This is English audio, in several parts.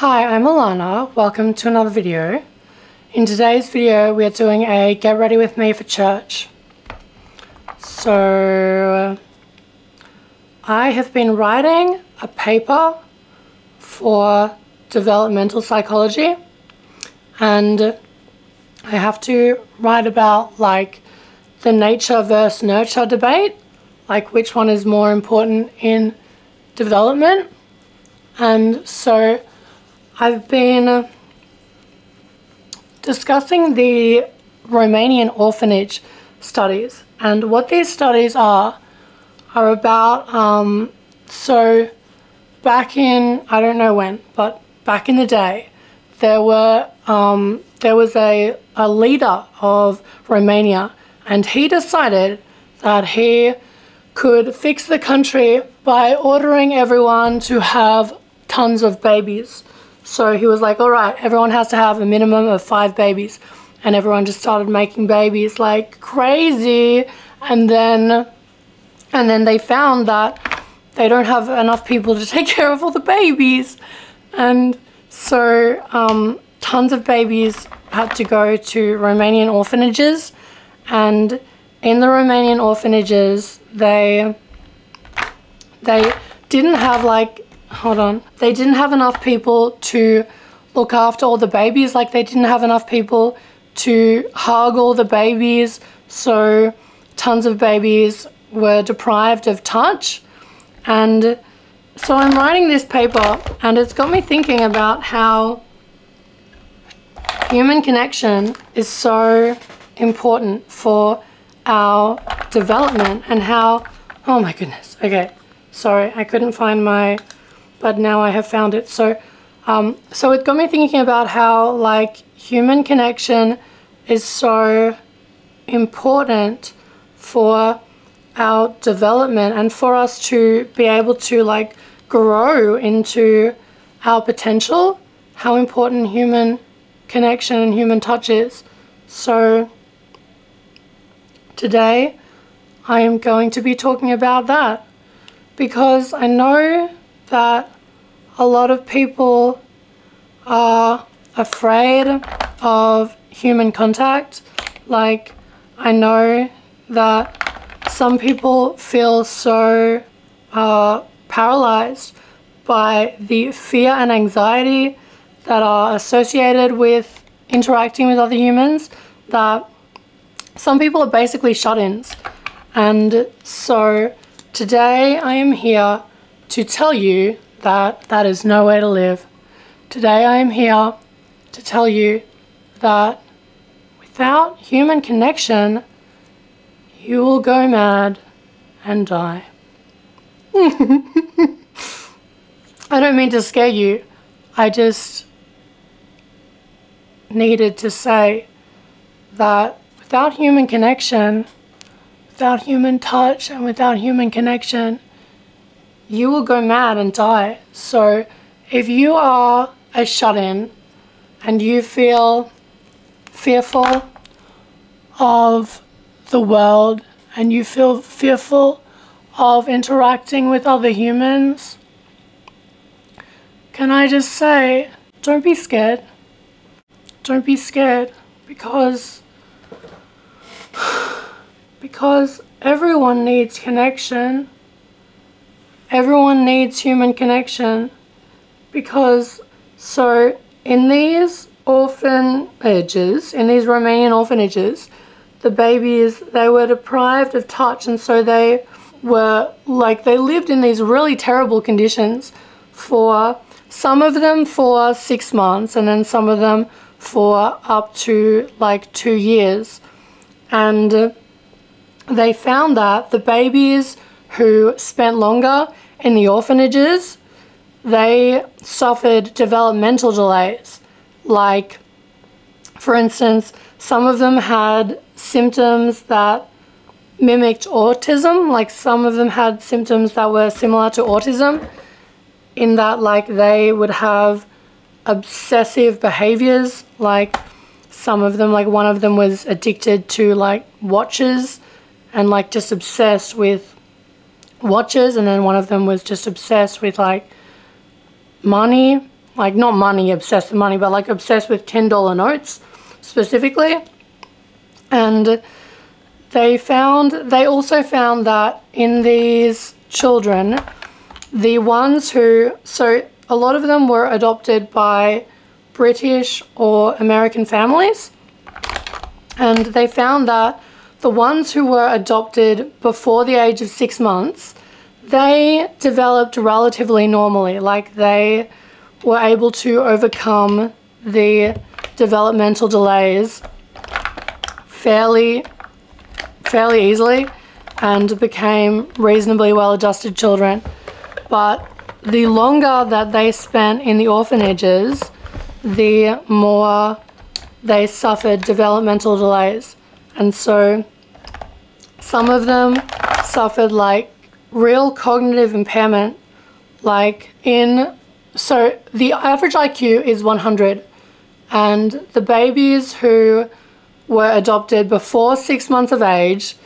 Hi, I'm Alana. Welcome to another video. In today's video we are doing a get ready with me for church. So I have been writing a paper for developmental psychology, and I have to write about like the nature versus nurture debate, like which one is more important in development. And so I've been discussing the Romanian orphanage studies, and what these studies are about, so back in, I don't know when, but back in the day, there was a leader of Romania, and he decided that he could fix the country by ordering everyone to have tons of babies. So he was like, all right, everyone has to have a minimum of 5 babies. And everyone just started making babies like crazy. And then they found that they don't have enough people to take care of all the babies. And so tons of babies had to go to Romanian orphanages. And in the Romanian orphanages, they didn't have they didn't have enough people to look after all the babies. Like, they didn't have enough people to hug all the babies. So tons of babies were deprived of touch. And so I'm writing this paper, and it's got me thinking about how human connection is so important for our development, and how, oh my goodness, okay, sorry, I couldn't find my, but now I have found it. So so it got me thinking about how like human connection is so important for our development, and for us to be able to like grow into our potential, how important human connection and human touch is. So today I am going to be talking about that, because I know that a lot of people are afraid of human contact. Like, I know that some people feel so paralyzed by the fear and anxiety that are associated with interacting with other humans, that some people are basically shut-ins. And so today I am here to tell you that that is no way to live. Today I am here to tell you that without human connection, you will go mad and die. I don't mean to scare you. I just needed to say that without human connection, without human touch, and without human connection, you will go mad and die. So if you are a shut-in and you feel fearful of the world, and you feel fearful of interacting with other humans, can I just say, don't be scared. Don't be scared, because everyone needs connection. Everyone needs human connection. Because, so in these orphanages, in these Romanian orphanages, the babies, they were deprived of touch, and so they were like, they lived in these really terrible conditions for some of them for 6 months, and then some of them for up to like 2 years. And they found that the babies who spent longer in the orphanages, they suffered developmental delays. Like, for instance, some of them had symptoms that mimicked autism. Like, some of them had symptoms that were similar to autism, in that like they would have obsessive behaviors. Like, some of them, like one of them was addicted to like watches, and like just obsessed with watches, and then one of them was just obsessed with like money. like not money, obsessed with money, but like obsessed with $10 notes specifically. And they also found that in these children, the ones who, so a lot of them were adopted by British or American families, and they found that the ones who were adopted before the age of 6 months, they developed relatively normally. Like they were able to overcome the developmental delays fairly easily and became reasonably well-adjusted children. But the longer that they spent in the orphanages, the more they suffered developmental delays. And so some of them suffered like real cognitive impairment, so the average IQ is 100, and the babies who were adopted before 6 months of age,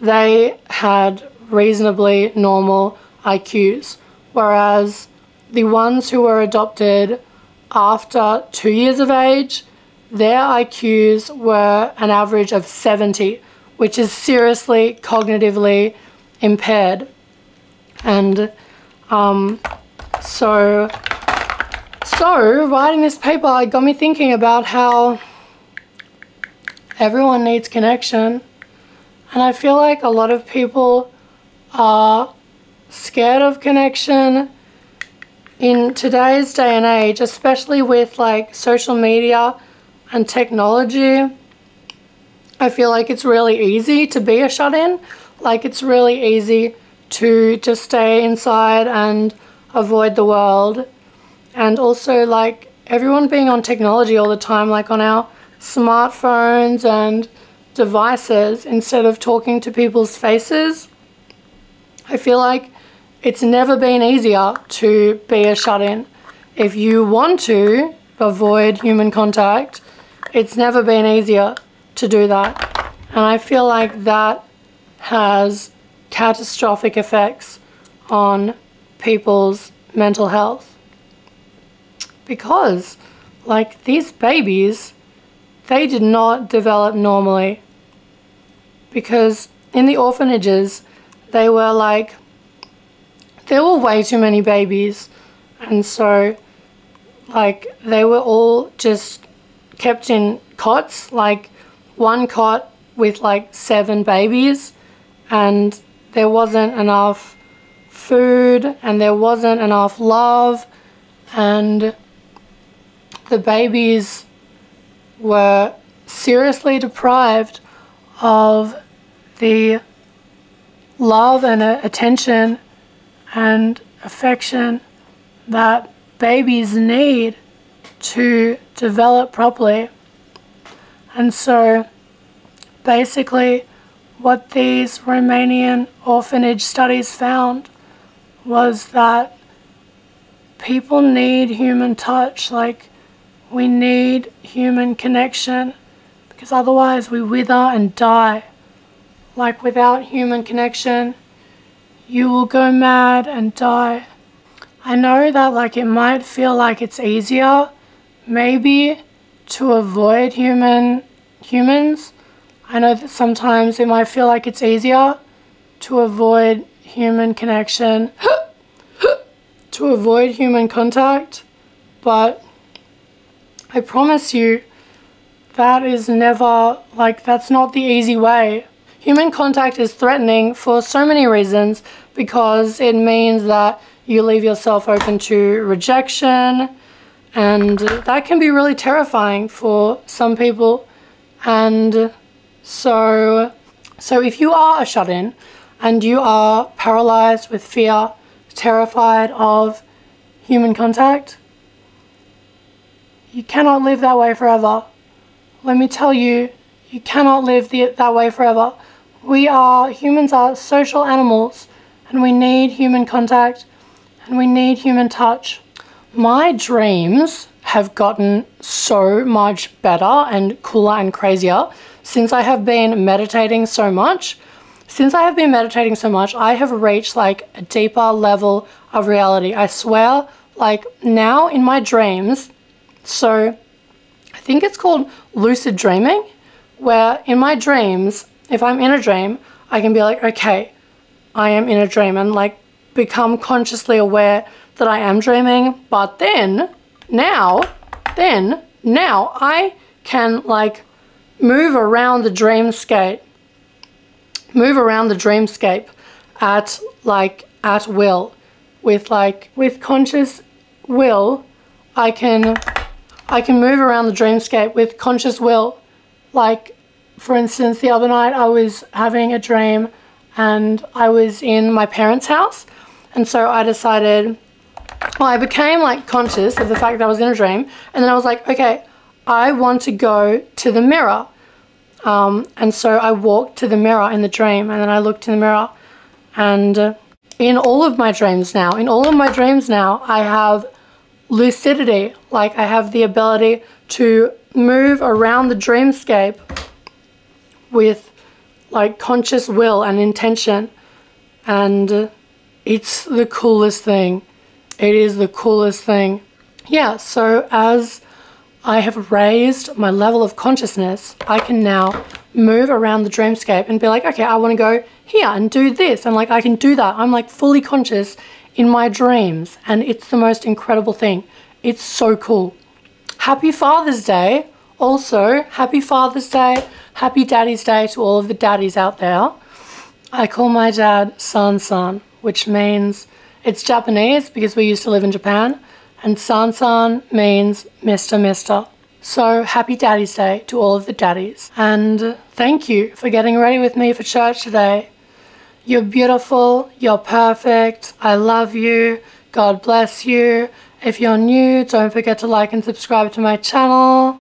they had reasonably normal IQs, whereas the ones who were adopted after 2 years of age, their IQs were an average of 70, which is seriously cognitively impaired. And so writing this paper, it got me thinking about how everyone needs connection. And I feel like a lot of people are scared of connection in today's day and age, especially with like social media and technology. I feel like it's really easy to be a shut-in. Like it's really easy to just stay inside and avoid the world. And also like everyone being on technology all the time, like on our smartphones and devices instead of talking to people's faces. I feel like it's never been easier to be a shut-in. If you want to avoid human contact, it's never been easier to do that. And I feel like that has catastrophic effects on people's mental health. Because, like, these babies, they did not develop normally. Because in the orphanages, there were way too many babies. And so, like, they were all just kept in cots, like one cot with like 7 babies, and there wasn't enough food and there wasn't enough love, and the babies were seriously deprived of the love and attention and affection that babies need to develop properly. And so basically what these Romanian orphanage studies found was that people need human touch. Like, we need human connection, because otherwise we wither and die. Like, without human connection, you will go mad and die. I know that like it might feel like it's easier maybe to avoid humans. I know that sometimes it might feel like it's easier to avoid human connection, to avoid human contact, but I promise you that is never, like, that's not the easy way. Human contact is threatening for so many reasons, because it means that you leave yourself open to rejection, and that can be really terrifying for some people. And so if you are a shut-in and you are paralyzed with fear, terrified of human contact, you cannot live that way forever. Let me tell you, you cannot live that way forever. Humans are social animals, and we need human contact and we need human touch. My dreams have gotten so much better and cooler and crazier since I have been meditating so much. Since I have been meditating so much, I have reached like a deeper level of reality. I swear, like now in my dreams, so I think it's called lucid dreaming, where in my dreams, if I'm in a dream, I can be like, okay, I am in a dream, and like become consciously aware that I am dreaming. But then now I can like move around the dreamscape at will. With conscious will, I can move around the dreamscape with conscious will. Like, for instance, the other night I was having a dream and I was in my parents' house, and so I decided, well, I became like conscious of the fact that I was in a dream, and then I was like, okay, I want to go to the mirror. And so I walked to the mirror in the dream, and then I looked in the mirror, and in all of my dreams now, I have lucidity. Like, I have the ability to move around the dreamscape with like conscious will and intention, and it's the coolest thing. It is the coolest thing. Yeah, so as I have raised my level of consciousness, I can now move around the dreamscape and be like, okay, I want to go here and do this, and like I can do that. I'm like fully conscious in my dreams, and it's the most incredible thing. It's so cool. Happy Father's Day. Also, happy Father's Day, happy Daddy's Day to all of the daddies out there. I call my dad San-san, which means, it's Japanese because we used to live in Japan, and San-san means Mr. So happy Daddy's Day to all of the daddies. And thank you for getting ready with me for church today. You're beautiful, you're perfect, I love you, God bless you. If you're new, don't forget to like and subscribe to my channel.